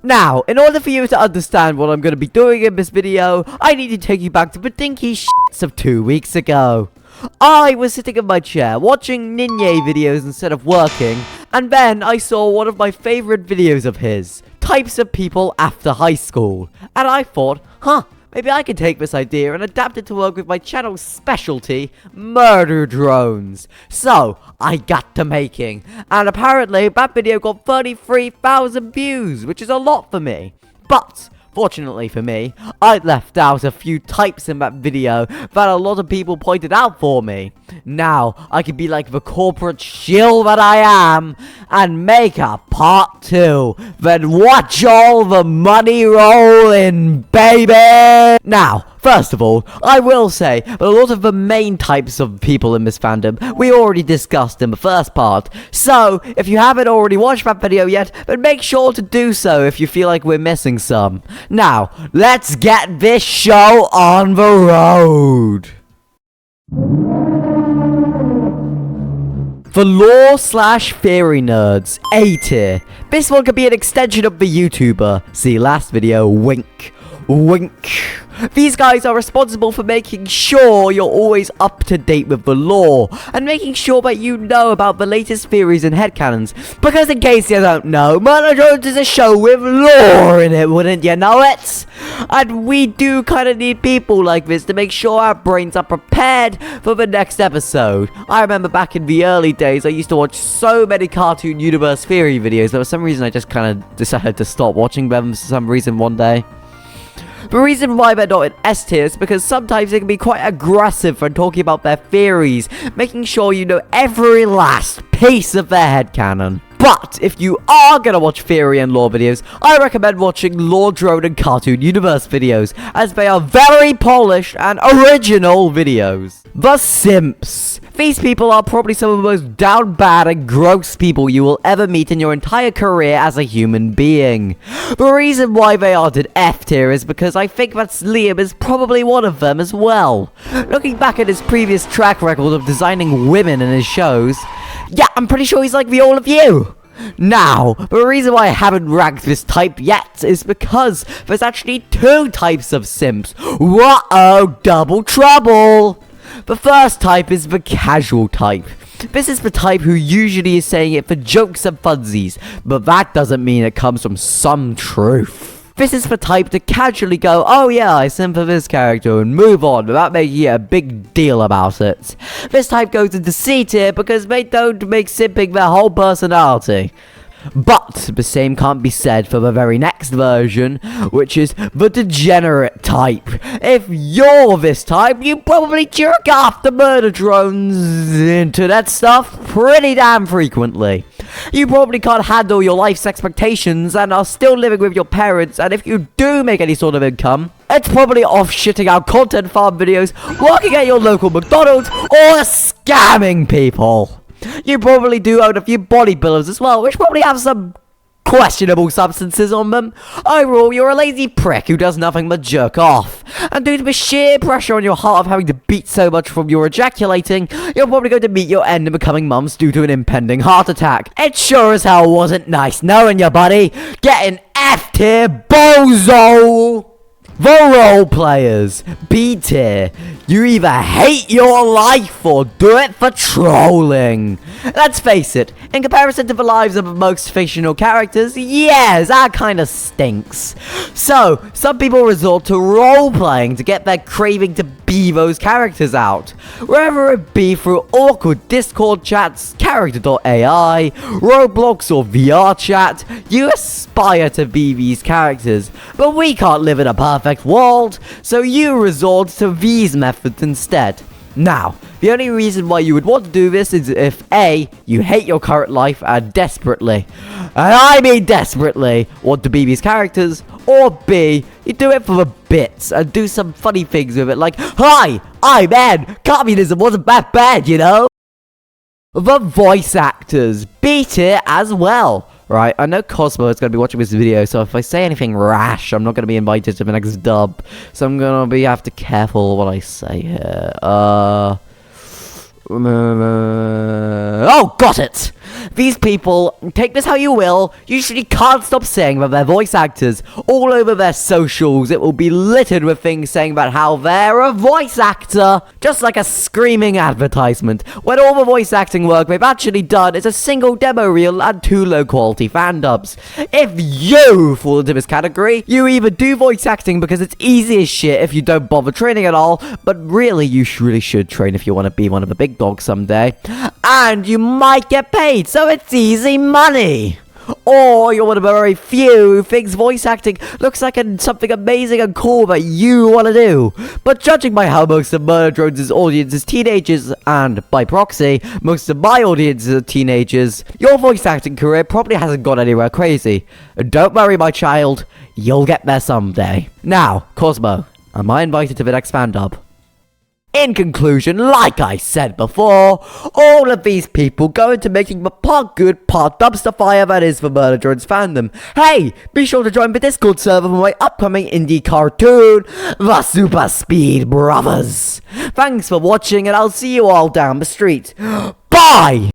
Now, in order for you to understand what I'm going to be doing in this video, I need to take you back to the dinky shits of 2 weeks ago. I was sitting in my chair watching ninye videos instead of working, and then I saw one of my favorite videos of his, types of people after high school, and I thought, maybe I can take this idea and adapt it to work with my channel's specialty, murder drones. So, I got to making, and apparently that video got 33,000 views, which is a lot for me. But, fortunately for me, I left out a few types in that video that a lot of people pointed out for me. Now, I can be like the corporate shill that I am, and make a part 2. Then watch all the money roll in, baby! Now, first of all, I will say that a lot of the main types of people in this fandom we already discussed in the first part. So, if you haven't already watched that video yet, then make sure to do so if you feel like we're missing some. Now, let's get this show on the road! The lore/theory nerds, A tier. This one could be an extension of the YouTuber. See last video, wink. Wink. These guys are responsible for making sure you're always up to date with the lore, and making sure that you know about the latest theories and headcanons. Because in case you don't know, Murder Drones is a show with lore in it, wouldn't you know it? And we do kind of need people like this to make sure our brains are prepared for the next episode. I remember back in the early days, I used to watch so many Cartoon Universe theory videos that for some reason I just kind of decided to stop watching them for some reason one day. The reason why they're not in S tier is because sometimes they can be quite aggressive when talking about their theories, making sure you know every last piece of their headcanon. But if you are gonna watch theory and lore videos, I recommend watching Lore Drone and Cartoon Universe videos, as they are very polished and original videos. The Simps. These people are probably some of the most down bad and gross people you will ever meet in your entire career as a human being. The reason why they aren't in F tier is because I think that Liam is probably one of them as well. Looking back at his previous track record of designing women in his shows, yeah, I'm pretty sure he's like the all of you. Now, the reason why I haven't ranked this type yet is because there's actually 2 types of simps. Whoa, double trouble! The first type is the casual type. This is the type who usually is saying it for jokes and funsies, but that doesn't mean it comes from some truth. This is the type to casually go, oh yeah, I simp for this character, and move on without making a big deal about it. This type goes into C tier because they don't make simping their whole personality. But the same can't be said for the very next version, which is the degenerate type. If you're this type, you probably jerk off the Murder Drones internet stuff pretty damn frequently. You probably can't handle your life's expectations and are still living with your parents, and if you do make any sort of income, it's probably off shitting out content farm videos, working at your local McDonald's, or scamming people. You probably do own a few bodybuilders as well, which probably have some questionable substances on them. Overall, you're a lazy prick who does nothing but jerk off. And due to the sheer pressure on your heart of having to beat so much from your ejaculating, you're probably going to meet your end in becoming mums due to an impending heart attack. It sure as hell wasn't nice knowing you, buddy. Get an F tier, bozo! The role players, B tier. You either hate your life or do it for trolling. Let's face it, in comparison to the lives of most fictional characters, yes, that kinda stinks. So, some people resort to role-playing to get their craving to be those characters out. Whether it be through awkward Discord chats, character.ai, Roblox or VR chat, you aspire to be these characters. But we can't live in a perfect world, so you resort to these methods instead. Now, the only reason why you would want to do this is if A, you hate your current life and desperately, and I mean desperately, want to be these characters, or B, you do it for the bits and do some funny things with it like, hi, I'm Ed, communism wasn't that bad, you know? The voice actors, B tier as well. Right, I know Cosmo is going to be watching this video, so if I say anything rash, I'm not going to be invited to the next dub. So I'm going to have to be careful what I say here. Oh, got it! These people, take this how you will, usually can't stop saying about their voice actors. All over their socials, it will be littered with things saying about how they're a voice actor. Just like a screaming advertisement, when all the voice acting work they've actually done is a single demo reel and 2 low-quality fan dubs. If you fall into this category, you either do voice acting because it's easy as shit if you don't bother training at all, but really you really should train if you want to be one of the big dogs someday, and you might get paid, so it's easy money. Or you're one of the very few who thinks voice acting looks like something amazing and cool that you want to do. But judging by how most of Murder Drones' audience is teenagers, and by proxy, most of my audience are teenagers, your voice acting career probably hasn't gone anywhere crazy. Don't worry, my child, you'll get there someday. Now, Cosmo, am I invited to the next fan dub? In conclusion, like I said before, all of these people go into making the part good, part dumpster fire that is the Murder Drones fandom. Hey, be sure to join the Discord server for my upcoming indie cartoon, The Super Speed Brothers. Thanks for watching, and I'll see you all down the street. Bye!